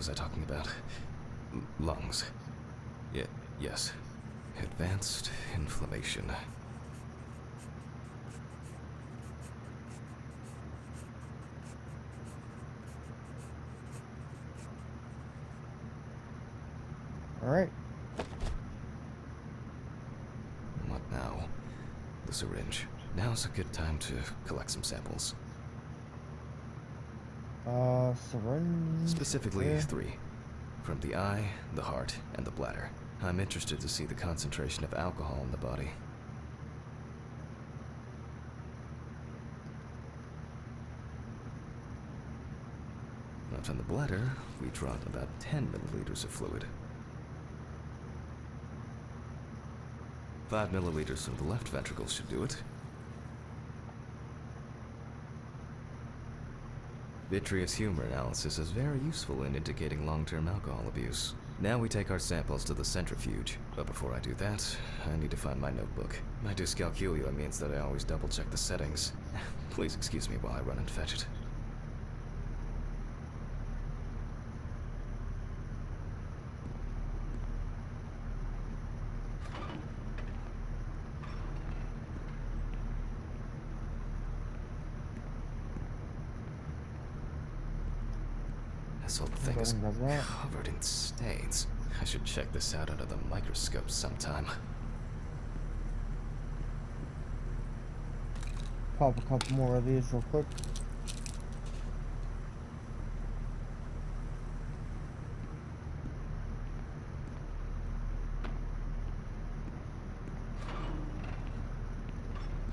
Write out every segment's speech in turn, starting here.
was I talking about? Lungs. Yes. Advanced inflammation. Alright. What now? The syringe. Now's a good time to collect some samples. Syringe. Specifically there. 3. From the eye, the heart, and the bladder. I'm interested to see the concentration of alcohol in the body. Now from the bladder, we draw about 10 milliliters of fluid. 5 milliliters from the left ventricle should do it. Vitreous humor analysis is very useful in indicating long-term alcohol abuse. Now we take our samples to the centrifuge, but before I do that, I need to find my notebook. My dyscalculia means that I always double-check the settings. Please excuse me while I run and fetch it. This whole thing is covered in stains. I should check this out under the microscope sometime. Pop a couple more of these real quick.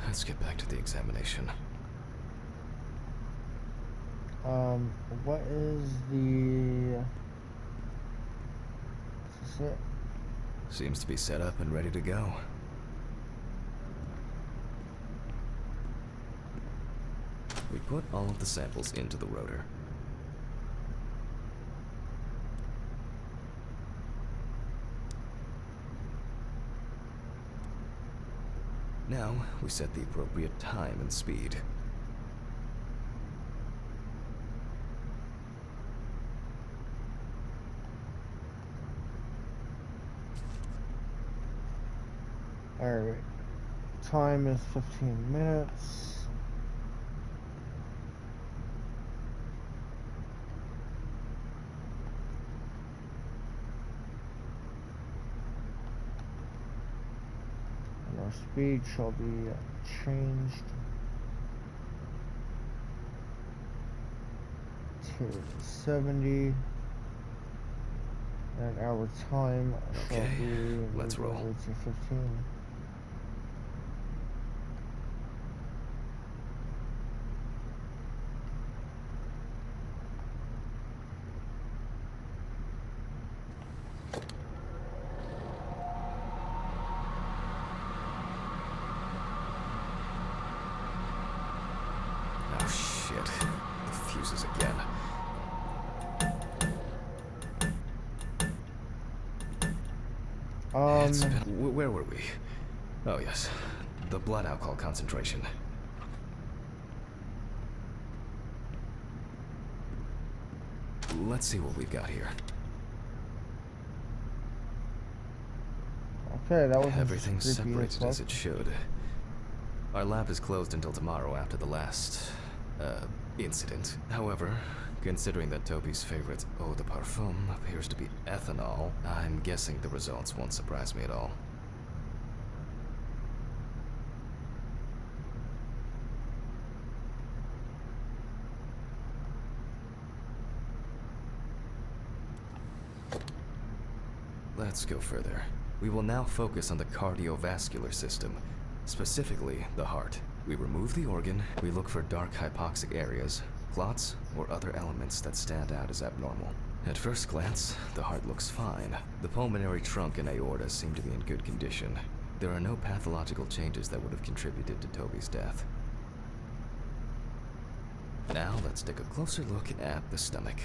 Let's get back to the examination. What is the... Is this it? Seems to be set up and ready to go. We put all of the samples into the rotor. Now, we set the appropriate time and speed. Alright. Time is 15 minutes. And our speed shall be changed to 70. And our time shall Okay, be let's roll. to 15. Oh shit. The fuses again. Where were we? Oh yes. The blood alcohol concentration. Let's see what we've got here. Okay, that was Everything's separated as it should. Our lab is closed until tomorrow after the last, incident. However, considering that Toby's favorite eau de parfum appears to be ethanol, I'm guessing the results won't surprise me at all. Let's go further. We will now focus on the cardiovascular system, specifically the heart. We remove the organ, we look for dark hypoxic areas, clots, or other elements that stand out as abnormal. At first glance, the heart looks fine. The pulmonary trunk and aorta seem to be in good condition. There are no pathological changes that would have contributed to Toby's death. Now let's take a closer look at the stomach.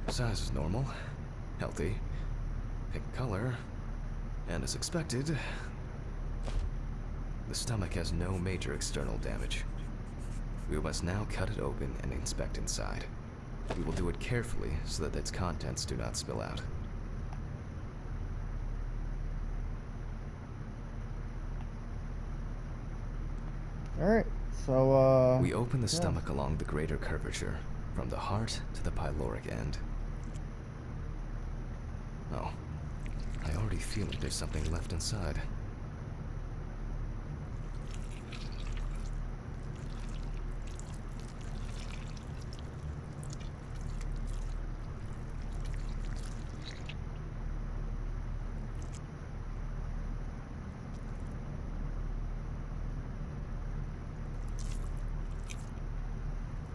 Size is normal, healthy, pink color, and as expected, the stomach has no major external damage. We must now cut it open and inspect inside. We will do it carefully so that its contents do not spill out. Alright, so, We open the yeah. stomach along the greater curvature, from the heart to the pyloric end. Oh, I already feel like there's something left inside.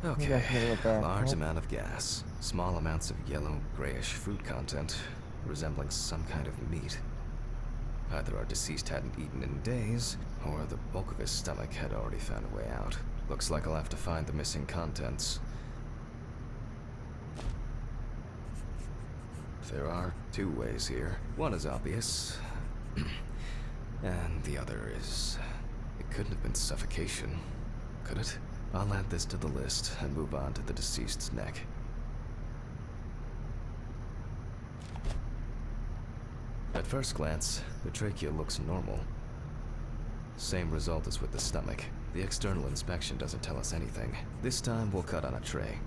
Okay, Definitely look back. large Nope. amount of gas, small amounts of yellow, grayish food content, resembling some kind of meat. Either our deceased hadn't eaten in days, or the bulk of his stomach had already found a way out. Looks like I'll have to find the missing contents. There are two ways here. One is obvious, and the other is... It couldn't have been suffocation, could it? I'll add this to the list and move on to the deceased's neck. At first glance, the trachea looks normal. Same result as with the stomach. The external inspection doesn't tell us anything. This time we'll cut on a tray.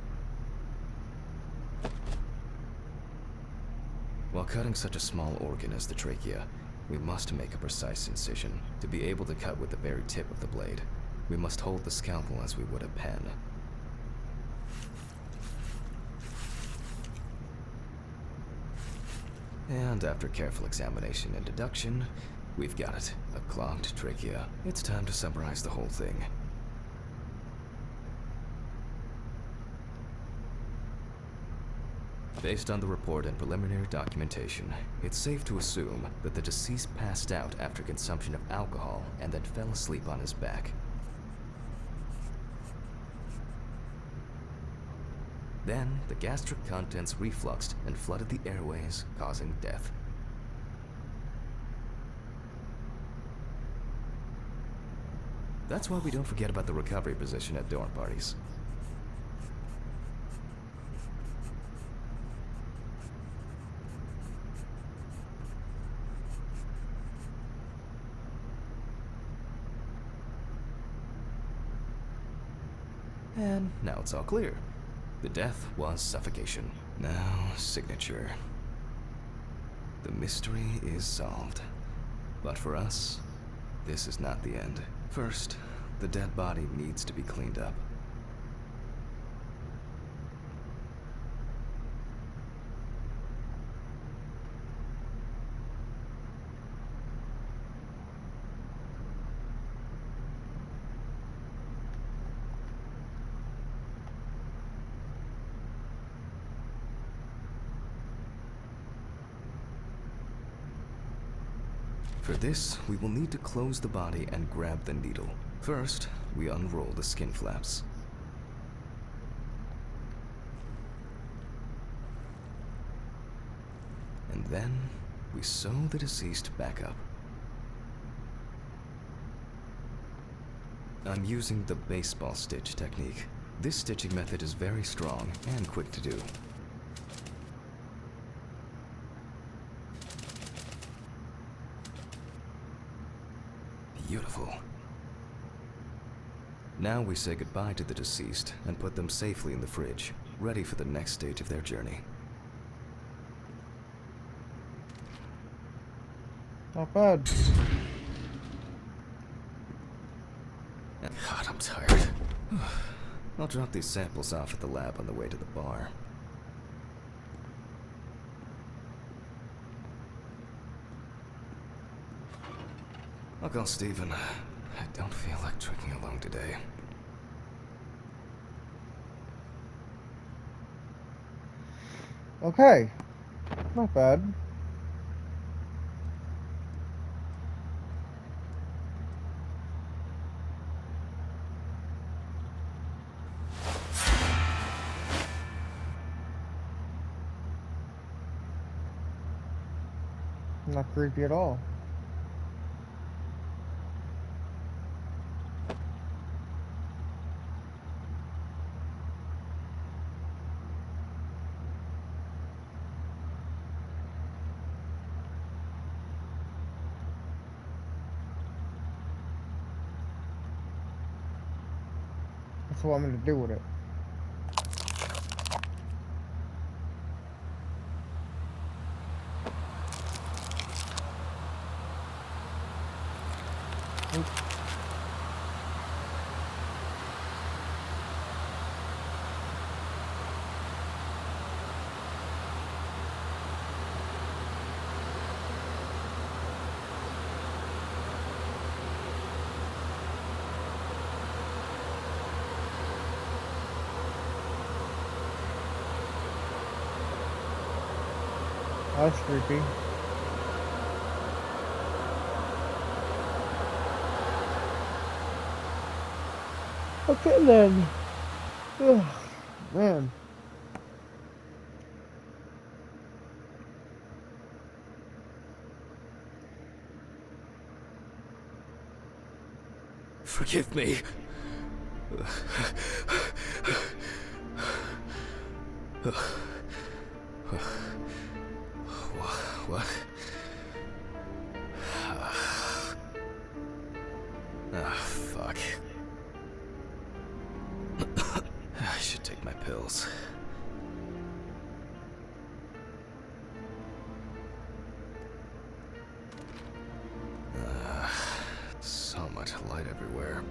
While cutting such a small organ as the trachea, we must make a precise incision. To be able to cut with the very tip of the blade, we must hold the scalpel as we would a pen. And after careful examination and deduction, we've got it. A clogged trachea. It's time to summarize the whole thing. Based on the report and preliminary documentation, it's safe to assume that the deceased passed out after consumption of alcohol and then fell asleep on his back. Then, the gastric contents refluxed and flooded the airways, causing death. That's why we don't forget about the recovery position at dorm parties. And now it's all clear. The death was suffocation. Now, signature. The mystery is solved. But for us, this is not the end. First, the dead body needs to be cleaned up. For this, we will need to close the body and grab the needle. First, we unroll the skin flaps. And then, we sew the deceased back up. I'm using the baseball stitch technique. This stitching method is very strong and quick to do. Beautiful. Now we say goodbye to the deceased and put them safely in the fridge, ready for the next stage of their journey. Not bad. God, I'm tired. I'll drop these samples off at the lab on the way to the bar. I'll call Steven. I don't feel like drinking alone today. Okay. Not bad. Not creepy at all. So what I'm gonna do with it? That's creepy. Okay then. Ugh, man. Forgive me. What? Ah, fuck. I should take my pills. So much light everywhere.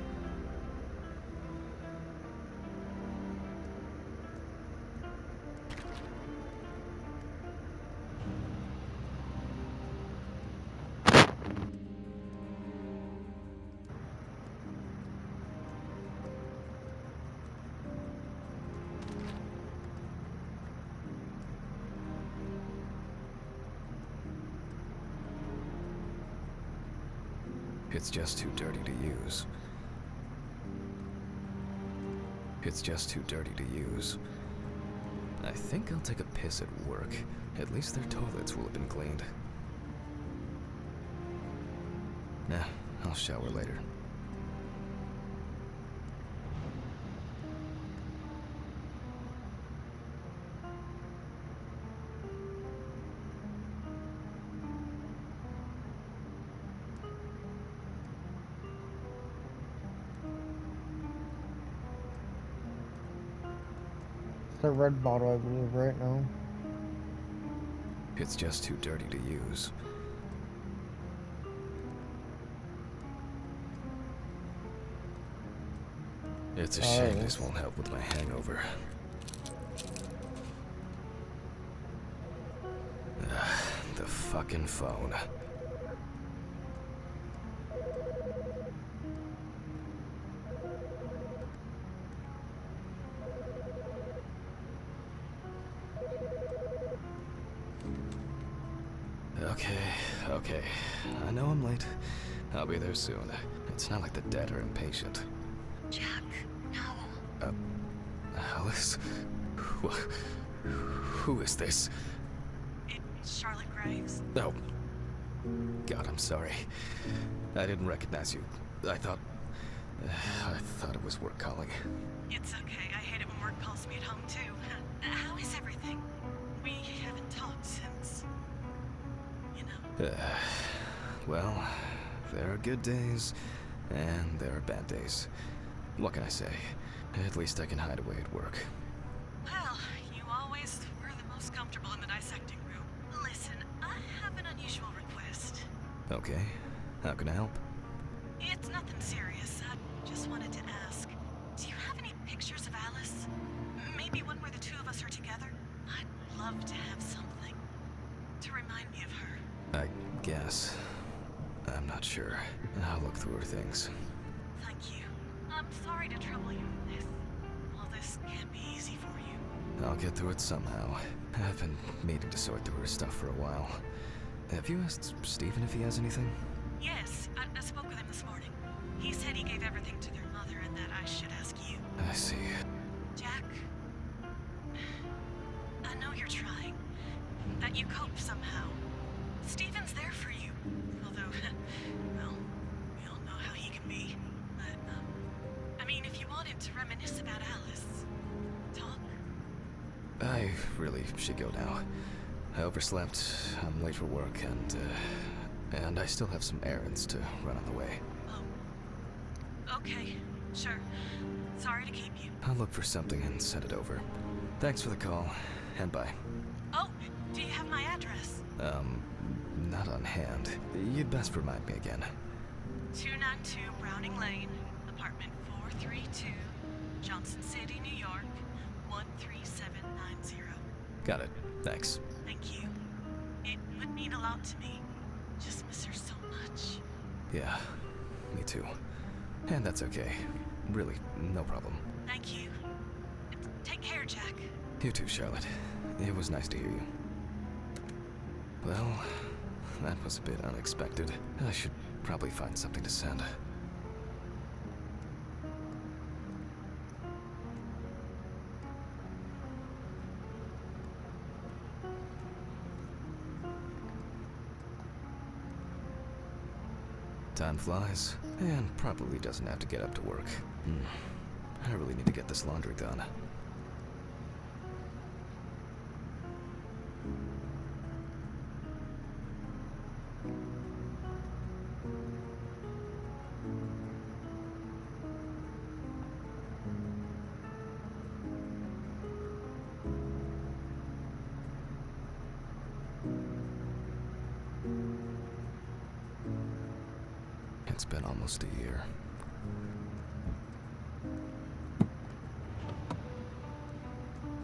It's just too dirty to use. It's just too dirty to use. I think I'll take a piss at work. At least their toilets will have been cleaned. Nah, I'll shower later. It's a red bottle, I believe, right now. It's just too dirty to use. It's a shame this won't help with my hangover. The fucking phone. Okay. I know I'm late. I'll be there soon. It's not like the dead are impatient. Jack, no. Alice? Who is this? It's Charlotte Graves. Oh. God, I'm sorry. I didn't recognize you. I thought it was work calling. It's okay. I hate it when work calls me at home, too. How is everything? We haven't talked since... you know. Well, there are good days, and there are bad days. What can I say? At least I can hide away at work. Well, you always were the most comfortable in the dissecting room. Listen, I have an unusual request. Okay. How can I help? It's nothing serious. I just wanted to ask, do you have any pictures of Alice? Maybe one where the two of us are together? I'd love to have something to remind me of her. I guess. I'm not sure. I'll look through her things. Thank you. I'm sorry to trouble you with this. All this can't be easy for you. I'll get through it somehow. I've been meaning to sort through her stuff for a while. Have you asked Stephen if he has anything? Yes, I spoke with him this morning. He said he gave everything to their mother and that I should ask you. I see. Jack, I know you're trying. That you cope somehow. Stephen's there for you. Although, well, we all know how he can be. But, I mean, if you wanted to reminisce about Alice, talk. I really should go now. I overslept, I'm late for work, and I still have some errands to run on the way. Oh, okay. Sure. Sorry to keep you. I'll look for something and send it over. Thanks for the call, and bye. Oh, do you have my address? Not on hand. You'd best remind me again. 292 Browning Lane, apartment 432, Johnson City, New York, 13790. Got it. Thanks. Thank you. It would mean a lot to me. Just miss her so much. Yeah, me too. And that's okay. Really, no problem. Thank you. Take care, Jack. You too, Charlotte. It was nice to hear you. Well, that was a bit unexpected. I should probably find something to send. Time flies, and probably doesn't have to get up to work. I really need to get this laundry done. It's been almost a year.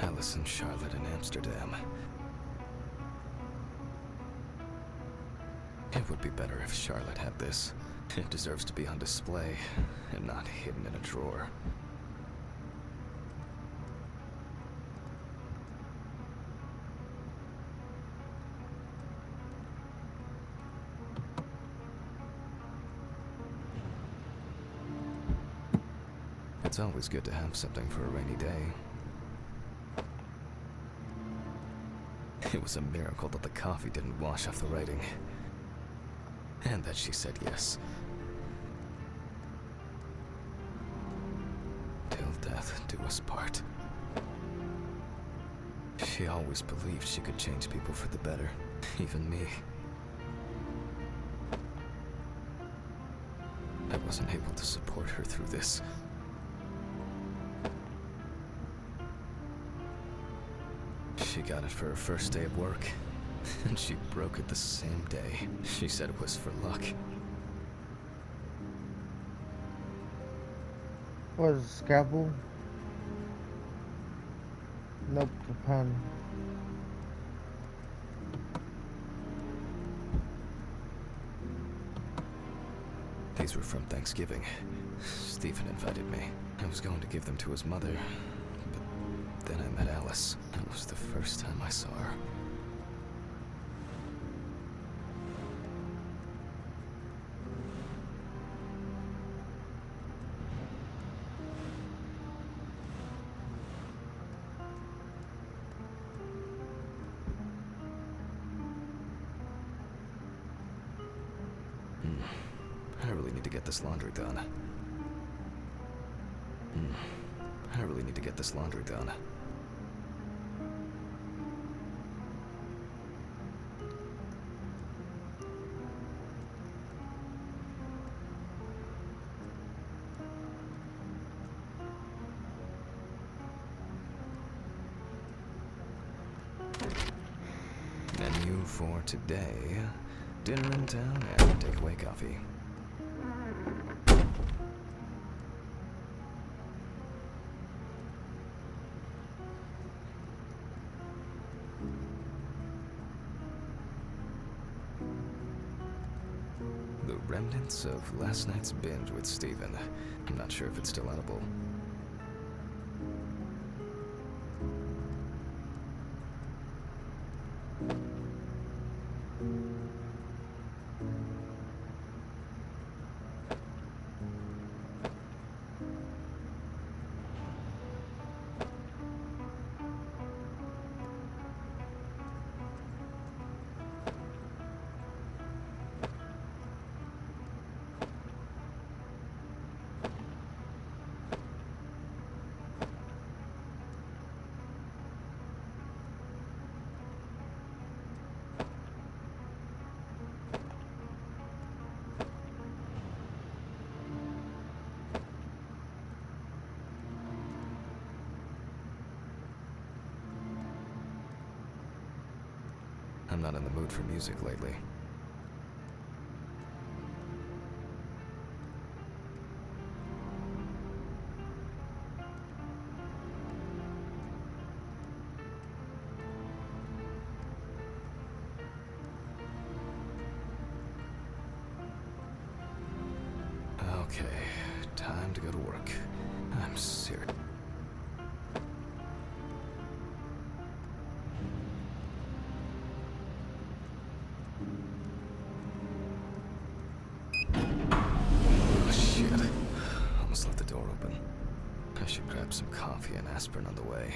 Alice and Charlotte in Amsterdam. It would be better if Charlotte had this. It deserves to be on display and not hidden in a drawer. It's always good to have something for a rainy day. It was a miracle that the coffee didn't wash off the writing. And that she said yes. Till death do us part. She always believed she could change people for the better, even me. I wasn't able to support her through this. She got it for her first day of work, and she broke it the same day. She said it was for luck. What is it, scalpel? Nope, the pen. These were from Thanksgiving. Stephen invited me. I was going to give them to his mother, but then I met Alice. It was the first time I saw her. I really need to get this laundry done. I really need to get this laundry done. Menu for today: dinner in town and takeaway coffee. The remnants of last night's binge with Stephen. I'm not sure if it's still edible. I'm not in the mood for music lately. Okay, time to go to work. I'm serious. Oh, shit. Almost left the door open. I should grab some coffee and aspirin on the way.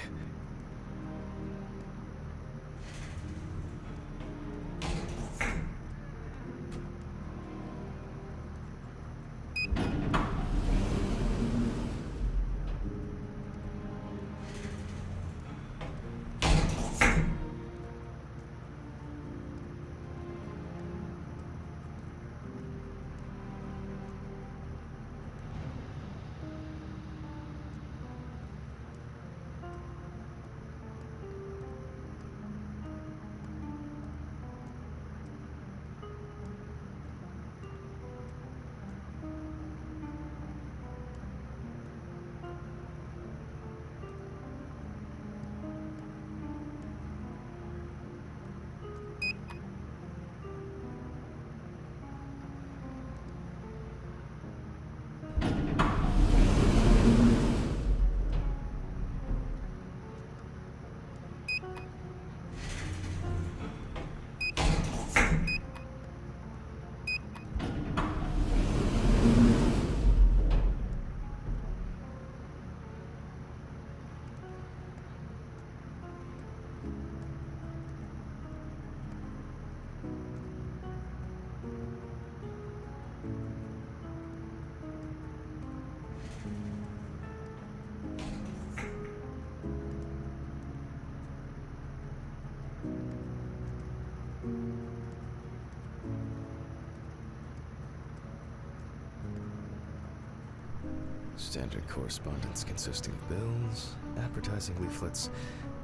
Standard correspondence consisting of bills, advertising leaflets,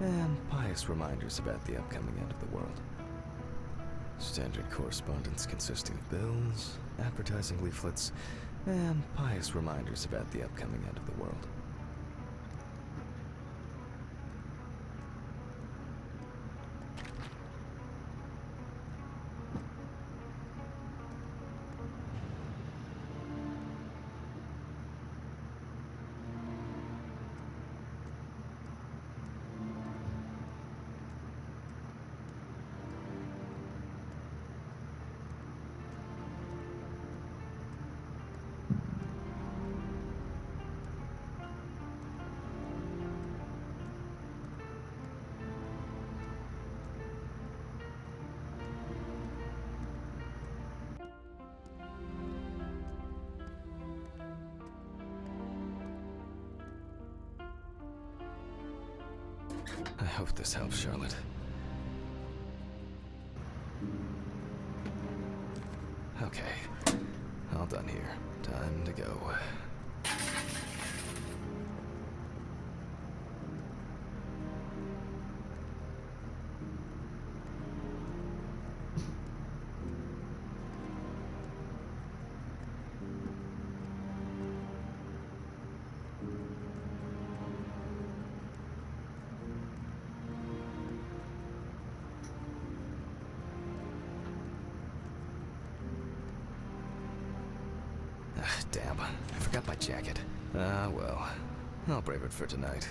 and pious reminders about the upcoming end of the world. Standard correspondence consisting of bills, advertising leaflets, and pious reminders about the upcoming end of the world. I hope this helps, Charlotte. Okay, all done here. Time to go. Damn, I forgot my jacket. Ah, well. I'll brave it for tonight.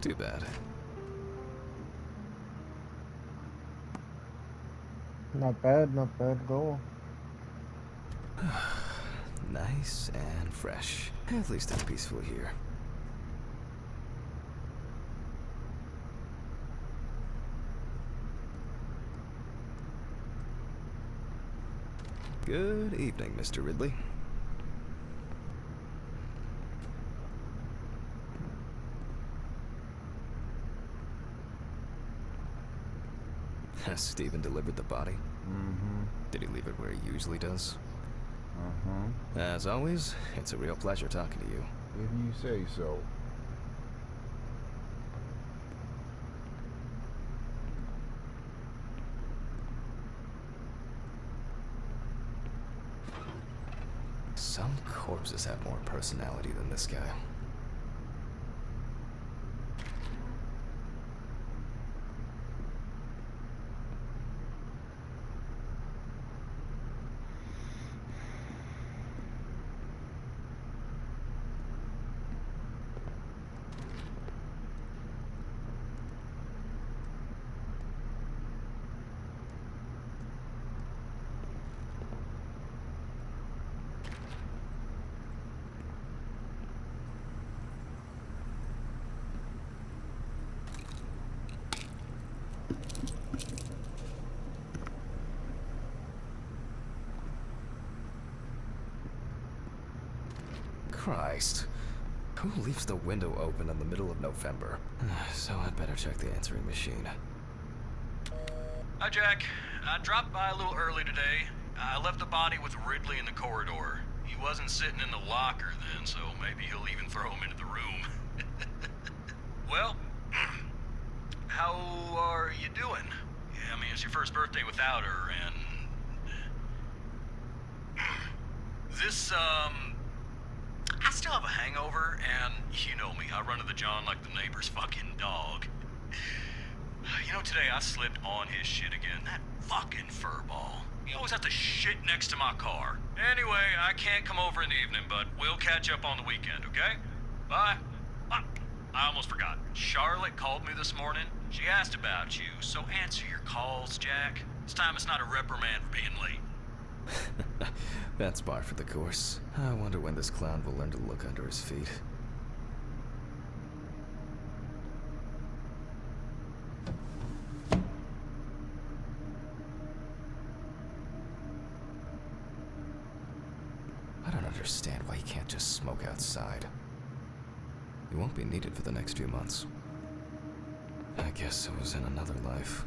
Too bad. Not bad at all. Nice and fresh. At least it's peaceful here. Good evening, Mr. Ridley. Has Steven delivered the body? Mm-hmm. Did he leave it where he usually does? Uh-huh. As always, it's a real pleasure talking to you. If you say so. Some corpses have more personality than this guy. Christ. Who leaves the window open in the middle of November? So I'd better check the answering machine. Hi, Jack. I dropped by a little early today. I left the body with Ridley in the corridor. He wasn't sitting in the locker then, so maybe he'll even throw him into the room. Well, how are you doing? Yeah, I mean, it's your first birthday without her, and... This, I still have a hangover, and you know me, I run to the John like the neighbor's fucking dog. You know, today I slipped on his shit again. That fucking furball. He always has to shit next to my car. Anyway, I can't come over in the evening, but we'll catch up on the weekend, okay? Bye. I almost forgot. Charlotte called me this morning. She asked about you, so answer your calls, Jack. This time it's not a reprimand for being late. That's par for the course. I wonder when this clown will learn to look under his feet. I don't understand why you can't just smoke outside. You won't be needed for the next few months. I guess it was in another life.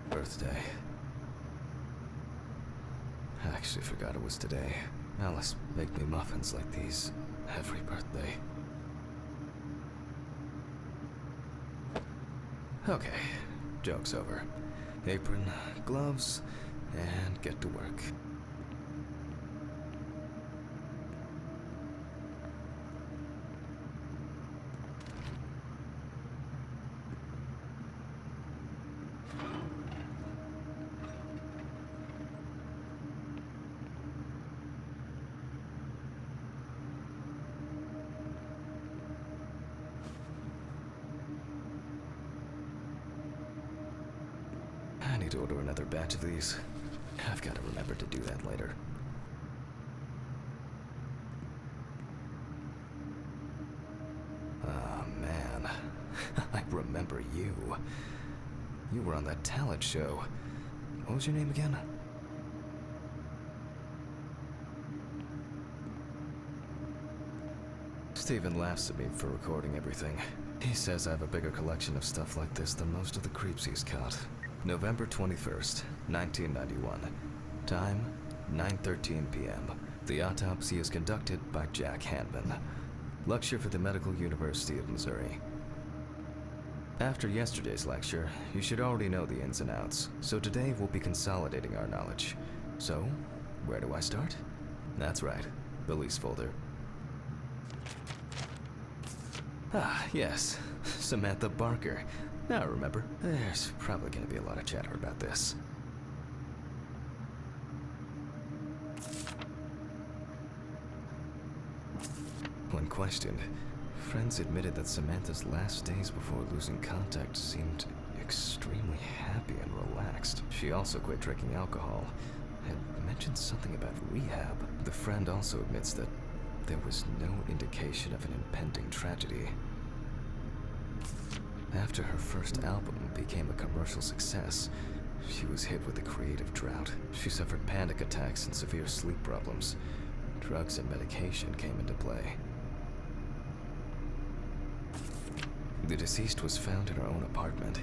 Birthday. I actually forgot it was today. Alice baked me muffins like these every birthday. Okay, joke's over. Apron, gloves, and get to work. I need to order another batch of these. I've got to remember to do that later. Oh, man. I remember you. You were on that talent show. What was your name again? Steven laughs at me for recording everything. He says I have a bigger collection of stuff like this than most of the creeps he's caught. November 21st, 1991. Time, 9:13 p.m. The autopsy is conducted by Jack Hanman. Lecture for the Medical University of Missouri. After yesterday's lecture, you should already know the ins and outs, so today we'll be consolidating our knowledge. So, where do I start? That's right, Billy's folder. Ah, yes, Samantha Barker. Now remember, there's probably going to be a lot of chatter about this. When questioned, friends admitted that Samantha's last days before losing contact seemed extremely happy and relaxed. She also quit drinking alcohol, had mentioned something about rehab. The friend also admits that there was no indication of an impending tragedy. After her first album became a commercial success, she was hit with a creative drought. She suffered panic attacks and severe sleep problems. Drugs and medication came into play. The deceased was found in her own apartment,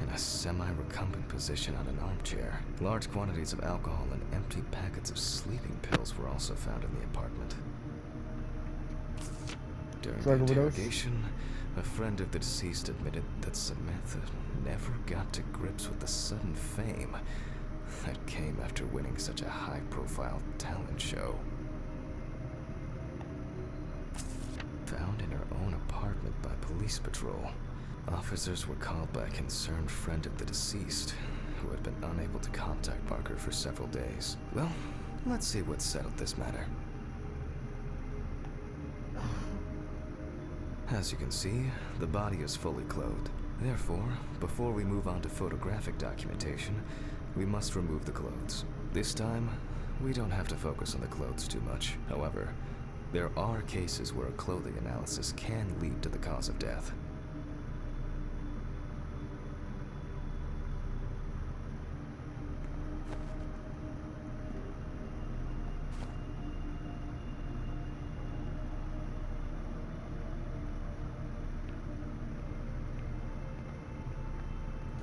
in a semi-recumbent position on an armchair. Large quantities of alcohol and empty packets of sleeping pills were also found in the apartment. During the Drug overdose? interrogation, a friend of the deceased admitted that Samantha never got to grips with the sudden fame that came after winning such a high-profile talent show. Found in her own apartment by police patrol, officers were called by a concerned friend of the deceased, who had been unable to contact Parker for several days. Well, let's see what settled this matter. As you can see, the body is fully clothed. Therefore, before we move on to photographic documentation, we must remove the clothes. This time, we don't have to focus on the clothes too much. However, there are cases where a clothing analysis can lead to the cause of death.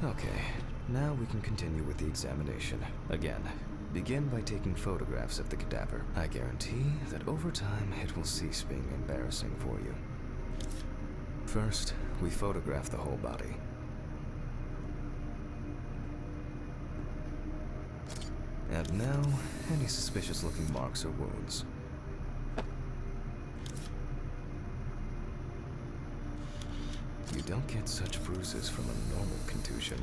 Okay, now we can continue with the examination. Again, begin by taking photographs of the cadaver. I guarantee that over time it will cease being embarrassing for you. First, we photograph the whole body. And now, any suspicious looking marks or wounds. You don't get such bruises from a normal contusion.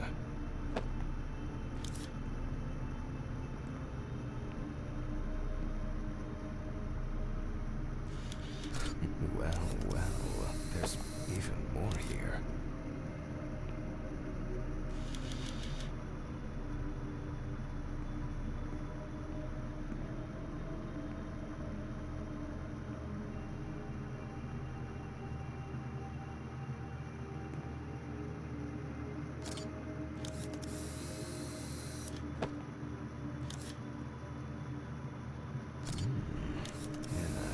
Well, there's even more here.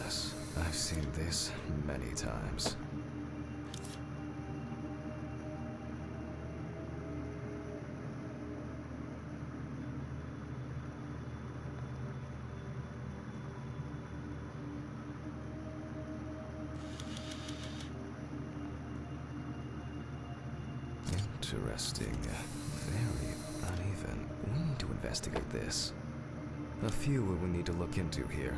Yes, I've seen this many times. Interesting. Very uneven. We need to investigate this. A few we will need to look into here.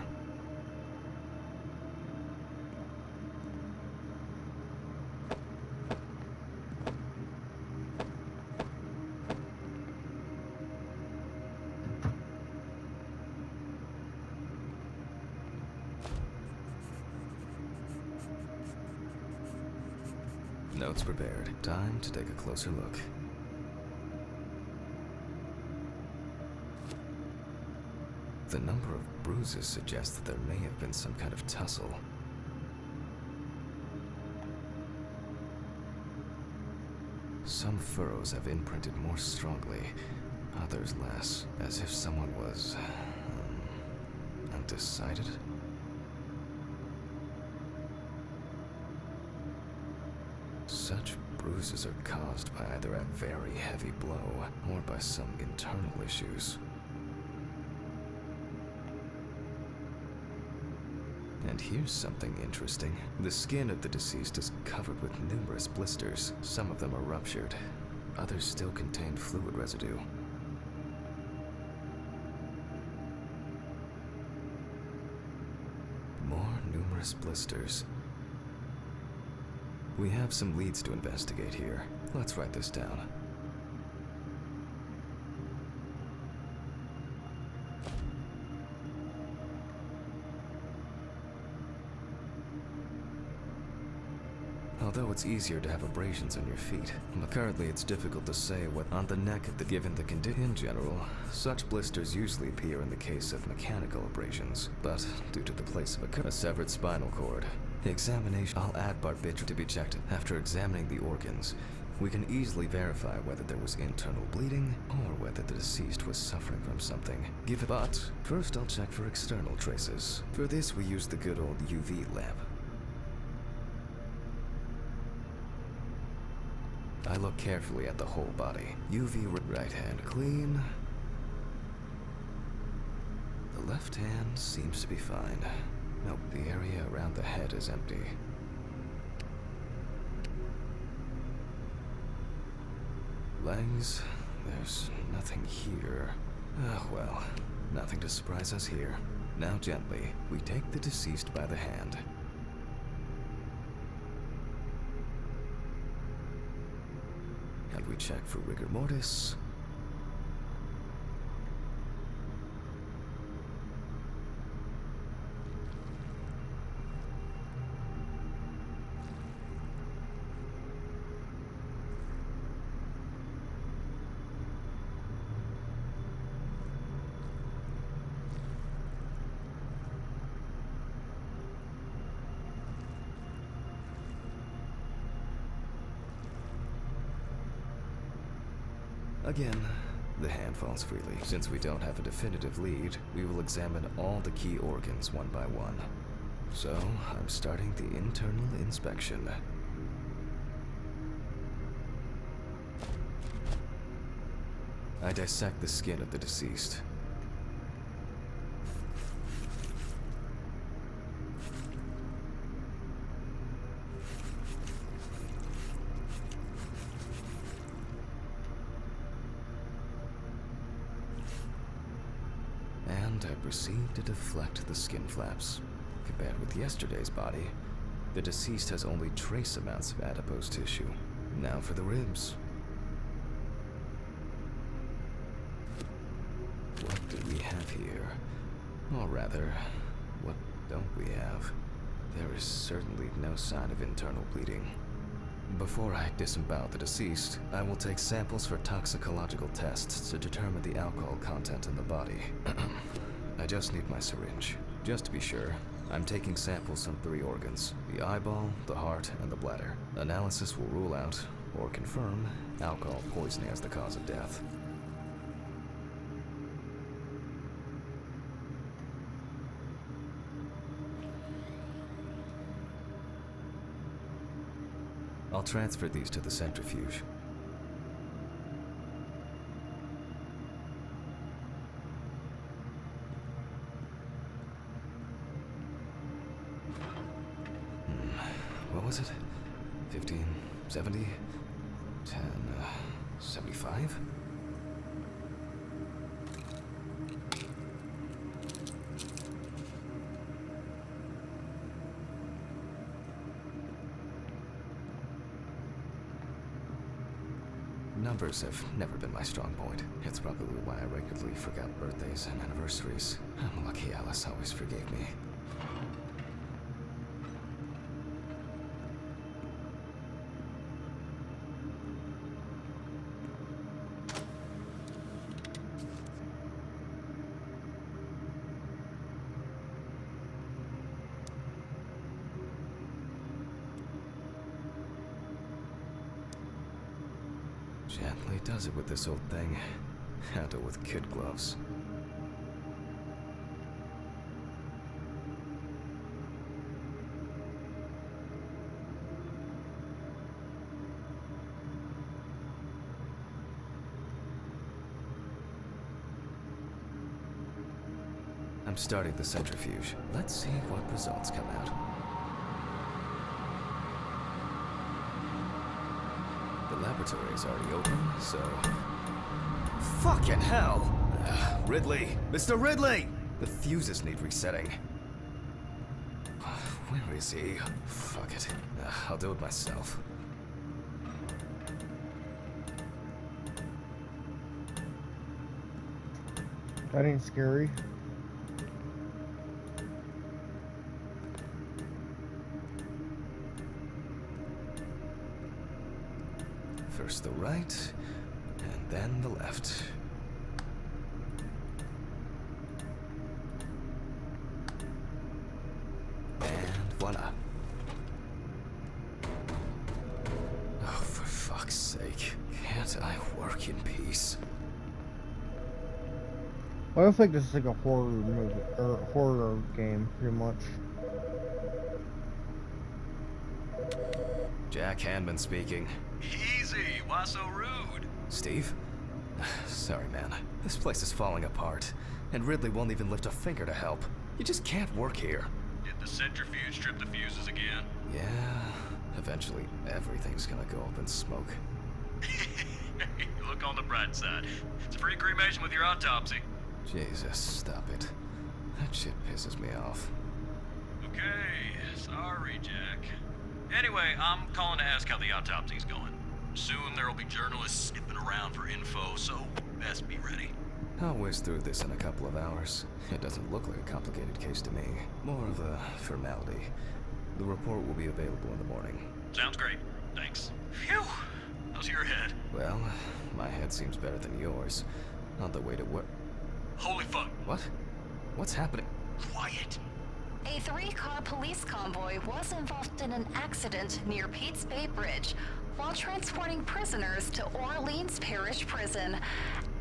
Notes prepared. Time to take a closer look. The number of bruises suggests that there may have been some kind of tussle. Some furrows have imprinted more strongly, others less, as if someone was undecided. Such bruises are caused by either a very heavy blow or by some internal issues. And here's something interesting. The skin of the deceased is covered with numerous blisters. Some of them are ruptured. Others still contain fluid residue. More numerous blisters. We have some leads to investigate here. Let's write this down. Although it's easier to have abrasions on your feet, but currently it's difficult to say what on the neck of the given the condition. In general, such blisters usually appear in the case of mechanical abrasions, but due to the place of a severed spinal cord. Examination. I'll add barbiturate to be checked. After examining the organs, we can easily verify whether there was internal bleeding or whether the deceased was suffering from something. But first I'll check for external traces. For this we use the good old UV lamp. I look carefully at the whole body. UV right hand clean. The left hand seems to be fine. Nope, the area around the head is empty. Legs. There's nothing here. Ah, well, nothing to surprise us here. Now gently, we take the deceased by the hand. And we check for rigor mortis. Again, the hand falls freely. Since we don't have a definitive lead, we will examine all the key organs one by one. So, I'm starting the internal inspection. I dissect the skin of the deceased. And I proceed to deflect the skin flaps. Compared with yesterday's body, the deceased has only trace amounts of adipose tissue. Now for the ribs. What do we have here? Or rather, what don't we have? There is certainly no sign of internal bleeding. Before I disembowel the deceased, I will take samples for toxicological tests to determine the alcohol content in the body. I just need my syringe. Just to be sure, I'm taking samples from 3 organs: the eyeball, the heart, and the bladder. Analysis will rule out, or confirm, alcohol poisoning as the cause of death. I'll transfer these to the centrifuge. What was it? 15, 70, 10, 75? Numbers have never been my strong point. It's probably why I regularly forgot birthdays and anniversaries. I'm lucky Alice always forgave me. Gently does it with this old thing. Handle with kid gloves. I'm starting the centrifuge. Let's see what results come out. The laboratory is already open, so... Fucking hell! Ridley! Mr. Ridley! The fuses need resetting. Where is he? Fuck it. I'll do it myself. That ain't scary. First the right, and then the left. And voila. Oh, for fuck's sake. Can't I work in peace? Well, I think this is like a horror movie, or horror game, pretty much. Jack Hanman speaking. Easy, why so rude? Steve? Sorry, man. This place is falling apart, and Ridley won't even lift a finger to help. You just can't work here. Did the centrifuge trip the fuses again? Yeah, eventually everything's gonna go up in smoke. look on the bright side. It's a free cremation with your autopsy. Jesus, stop it. That shit pisses me off. Okay, sorry, Jack. Anyway, I'm calling to ask how the autopsy's going. Soon there'll be journalists sniffing around for info, so best be ready. I'll whiz through this in a couple of hours. It doesn't look like a complicated case to me. More of a formality. The report will be available in the morning. Sounds great. Thanks. Phew! How's your head? Well, my head seems better than yours. On the way to work. Holy fuck. What? What's happening? Quiet. A 3-car police convoy was involved in an accident near Pete's Bay Bridge while transporting prisoners to Orleans Parish Prison.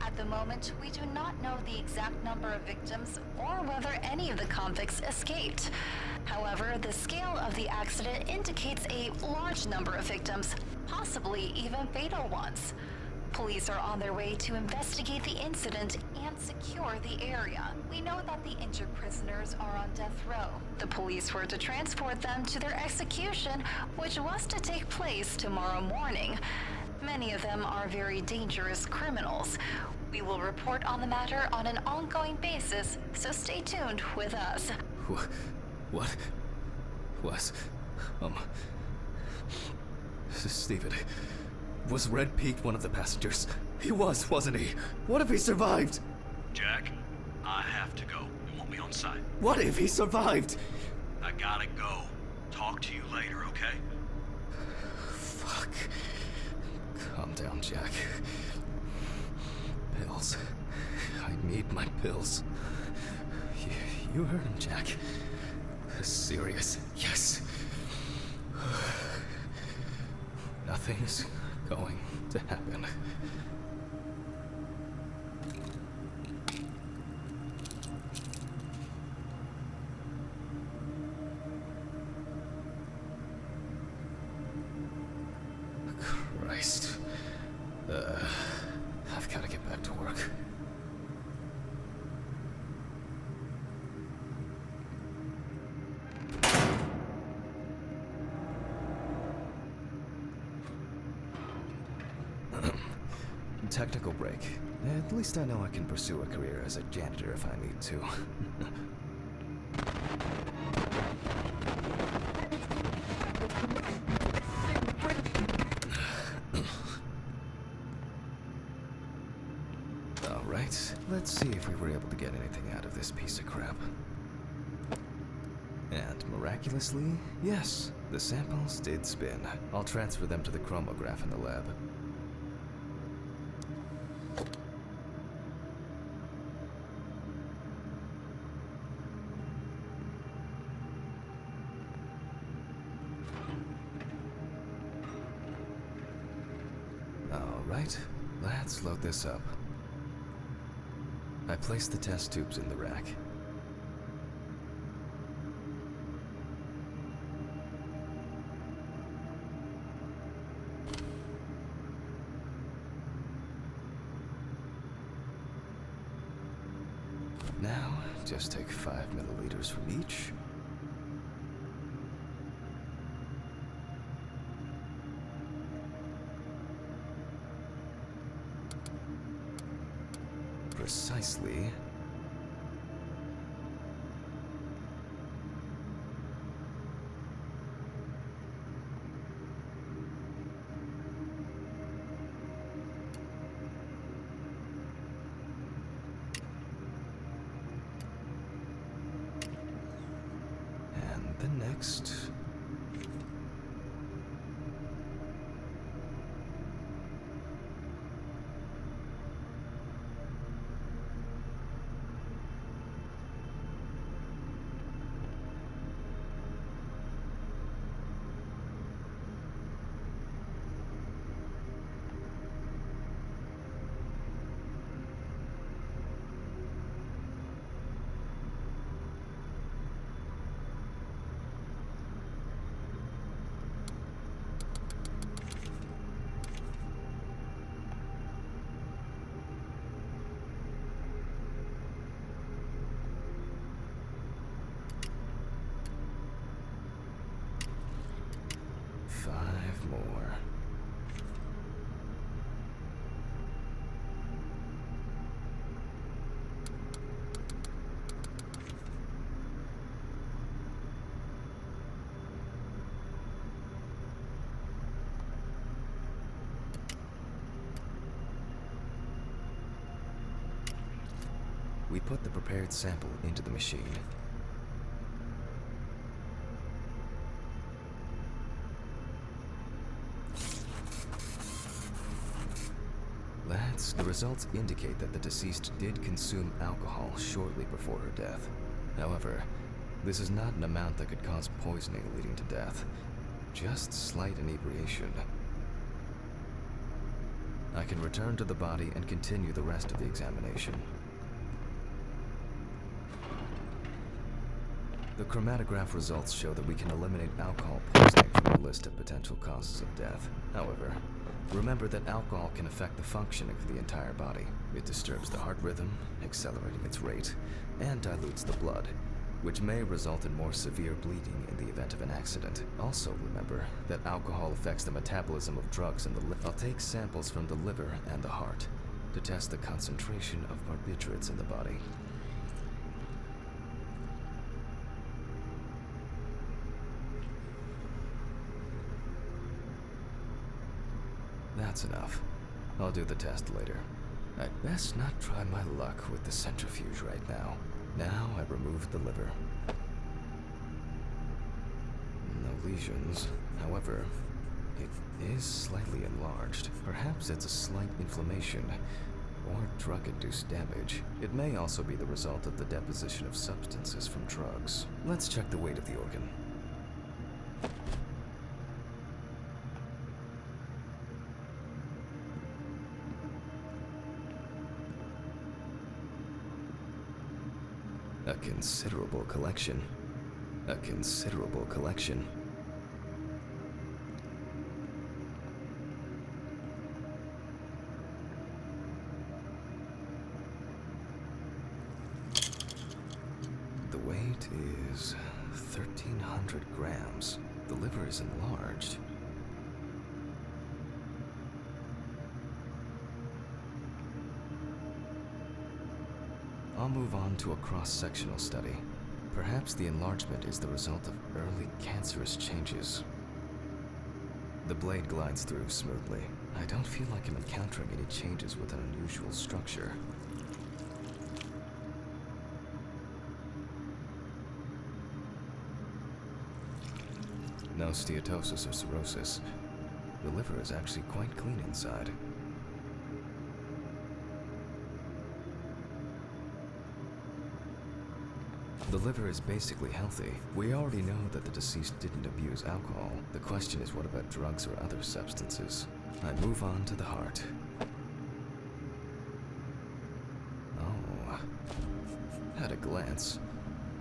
At the moment, we do not know the exact number of victims or whether any of the convicts escaped. However, the scale of the accident indicates a large number of victims, possibly even fatal ones. Police are on their way to investigate the incident and secure the area. We know that the injured prisoners are on death row. The police were to transport them to their execution, which was to take place tomorrow morning. Many of them are very dangerous criminals. We will report on the matter on an ongoing basis, so stay tuned with us. What? Was... Steven... Was Red Pete one of the passengers? He was, wasn't he? What if he survived? Jack, I have to go. You want me on site? What if he survived? I gotta go. Talk to you later, okay? Fuck. Calm down, Jack. Pills. I need my pills. You heard him, Jack. Serious. Yes. Nothing's going to happen. Christ. I've got to get back to work. Technical break. At least I know I can pursue a career as a janitor if I need to. Alright, let's see if we were able to get anything out of this piece of crap. And miraculously, yes, the samples did spin. I'll transfer them to the chromograph in the lab. Alright, let's load this up. I placed the test tubes in the rack. Now, just take 5 milliliters from each. Precisely. And the next. We put the prepared sample into the machine. The results indicate that the deceased did consume alcohol shortly before her death. However, this is not an amount that could cause poisoning leading to death, just slight inebriation. I can return to the body and continue the rest of the examination. The chromatograph results show that we can eliminate alcohol poisoning from the list of potential causes of death. However, remember that alcohol can affect the functioning of the entire body. It disturbs the heart rhythm, accelerating its rate, and dilutes the blood, which may result in more severe bleeding in the event of an accident. Also remember that alcohol affects the metabolism of drugs in the liver. I'll take samples from the liver and the heart to test the concentration of barbiturates in the body. That's enough. I'll do the test later. I'd best not try my luck with the centrifuge right now. Now I remove the liver. No lesions. However, it is slightly enlarged. Perhaps it's a slight inflammation or drug-induced damage. It may also be the result of the deposition of substances from drugs. Let's check the weight of the organ. A considerable collection. A considerable collection. The weight is 1,300 grams. The liver is enlarged. I'll move on to a cross-sectional study. Perhaps the enlargement is the result of early cancerous changes. The blade glides through smoothly. I don't feel like I'm encountering any changes with an unusual structure. No steatosis or cirrhosis. The liver is actually quite clean inside. The liver is basically healthy. We already know that the deceased didn't abuse alcohol. The question is, what about drugs or other substances? I move on to the heart. Oh. At a glance,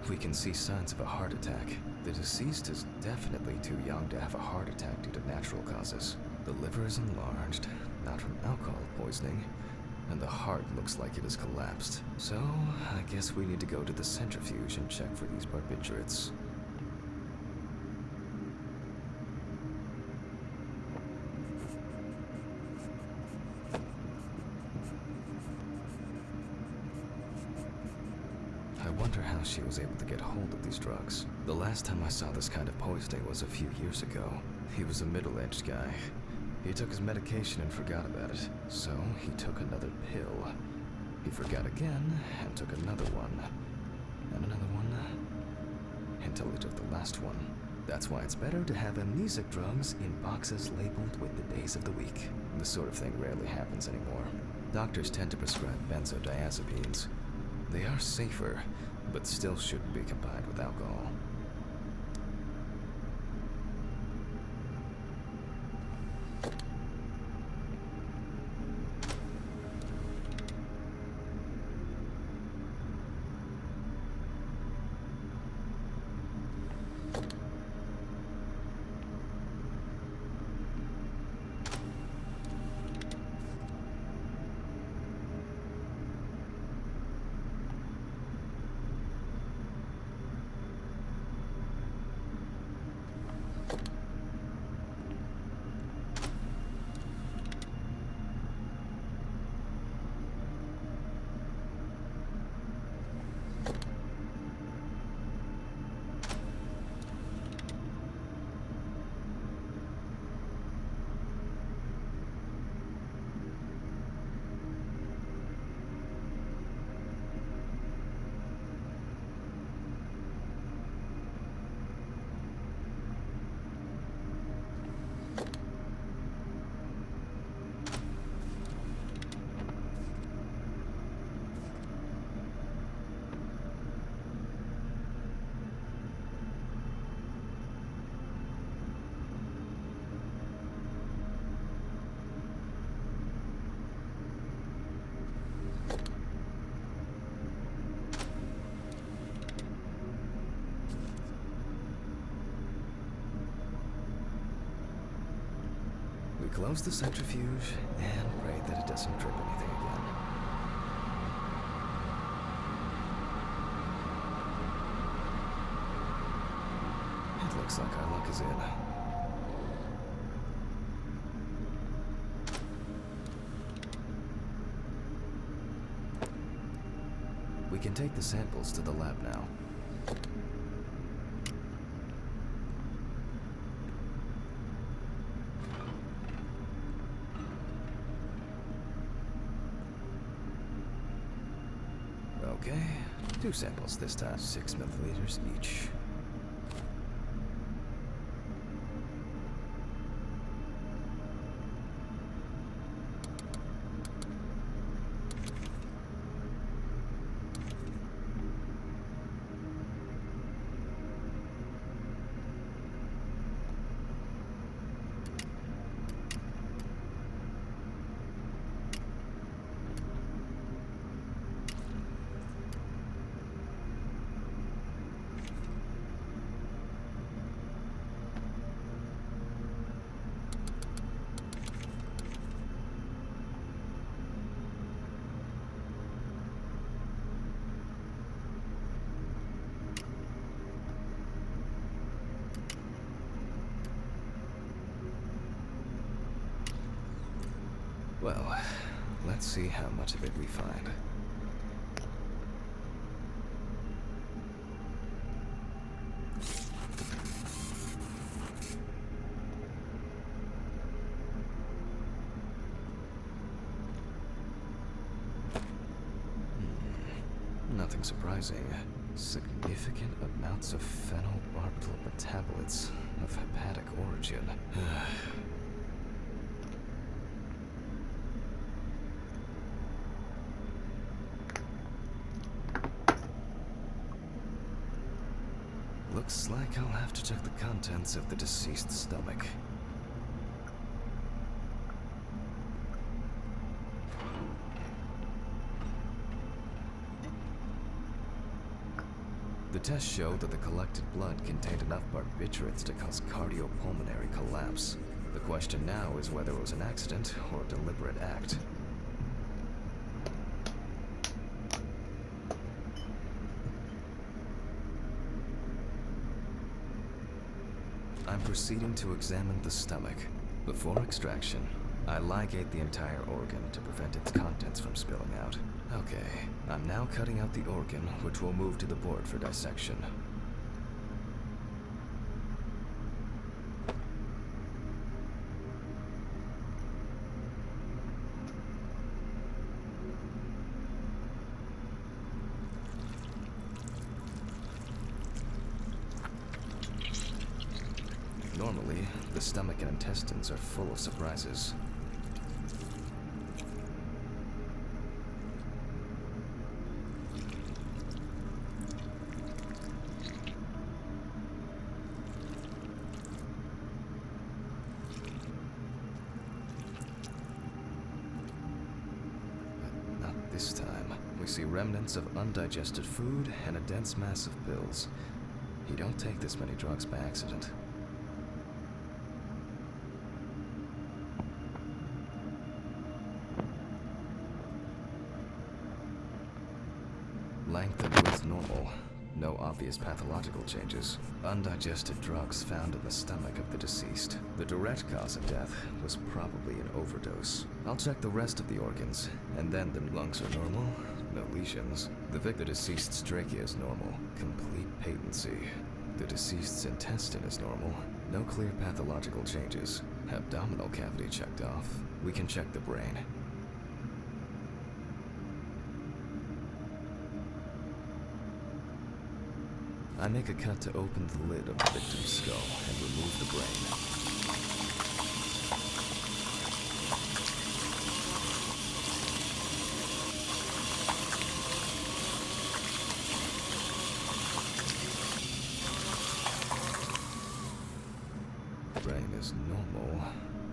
we can see signs of a heart attack. The deceased is definitely too young to have a heart attack due to natural causes. The liver is enlarged, not from alcohol poisoning, and the heart looks like it has collapsed. So, I guess we need to go to the centrifuge and check for these barbiturates. I wonder how she was able to get hold of these drugs. The last time I saw this kind of poisoning was a few years ago. He was a middle-aged guy. He took his medication and forgot about it, so he took another pill. He forgot again and took another one, and another one, until he took the last one. That's why it's better to have amnesic drugs in boxes labeled with the days of the week. This sort of thing rarely happens anymore. Doctors tend to prescribe benzodiazepines. They are safer, but still shouldn't be combined with alcohol. close the centrifuge and pray that it doesn't trip anything again. It looks like our luck is in. We can take the samples to the lab now. Okay, 2 samples this time, 6 milliliters each. Well, let's see how much of it we find. Nothing surprising. Significant amounts of phenobarbital metabolites of hepatic origin. Looks like I'll have to check the contents of the deceased's stomach. The tests showed that the collected blood contained enough barbiturates to cause cardiopulmonary collapse. The question now is whether it was an accident or a deliberate act. I'm proceeding to examine the stomach. Before extraction, I ligate the entire organ to prevent its contents from spilling out. Okay, I'm now cutting out the organ, which will move to the board for dissection. Normally, the stomach and intestines are full of surprises. But not this time. We see remnants of undigested food and a dense mass of pills. You don't take this many drugs by accident. Length and width normal. No obvious pathological changes. Undigested drugs found in the stomach of the deceased. The direct cause of death was probably an overdose. I'll check the rest of the organs, and then the lungs are normal. No lesions. The deceased's trachea is normal. Complete patency. The deceased's intestine is normal. No clear pathological changes. Abdominal cavity checked off. We can check the brain. I make a cut to open the lid of the victim's skull and remove the brain. Brain is normal.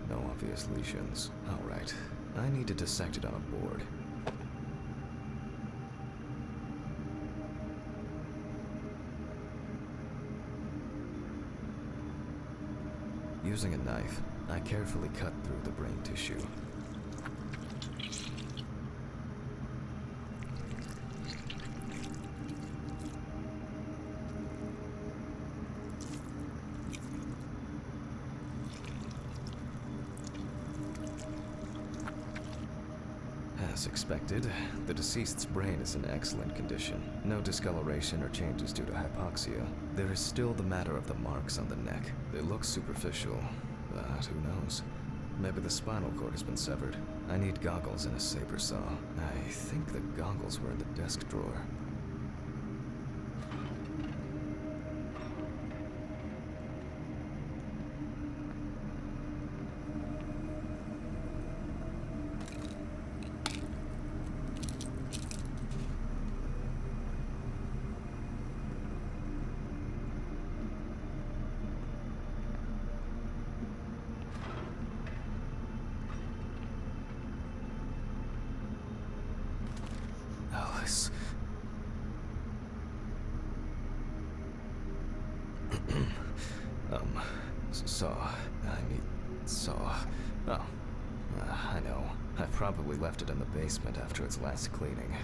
No obvious lesions. Alright. I need to dissect it on a board. Using a knife, I carefully cut through the brain tissue. As expected, the deceased's brain is in excellent condition. No discoloration or changes due to hypoxia. There is still the matter of the marks on the neck. They look superficial, but who knows? Maybe the spinal cord has been severed. I need goggles and a saber saw. I think the goggles were in the desk drawer. Alice. Saw. Oh, I know. I probably left it in the basement after its last cleaning.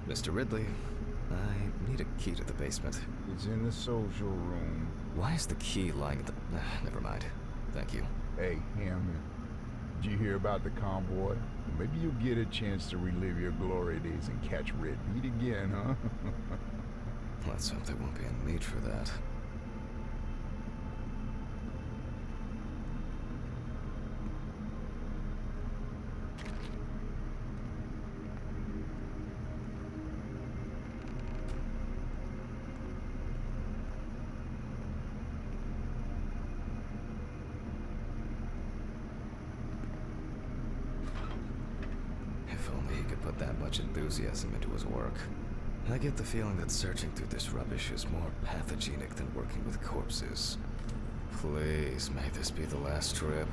Mr. Ridley, I need a key to the basement. It's in the social room. Why is the key lying at the... never mind. Thank you. Hey, Hammond. Did you hear about the convoy? Maybe you'll get a chance to relive your glory days and catch Red Meat again, huh? Let's hope there won't be a need for that. If only he could put that much enthusiasm into his work. I get the feeling that searching through this rubbish is more pathogenic than working with corpses. Please, may this be the last trip.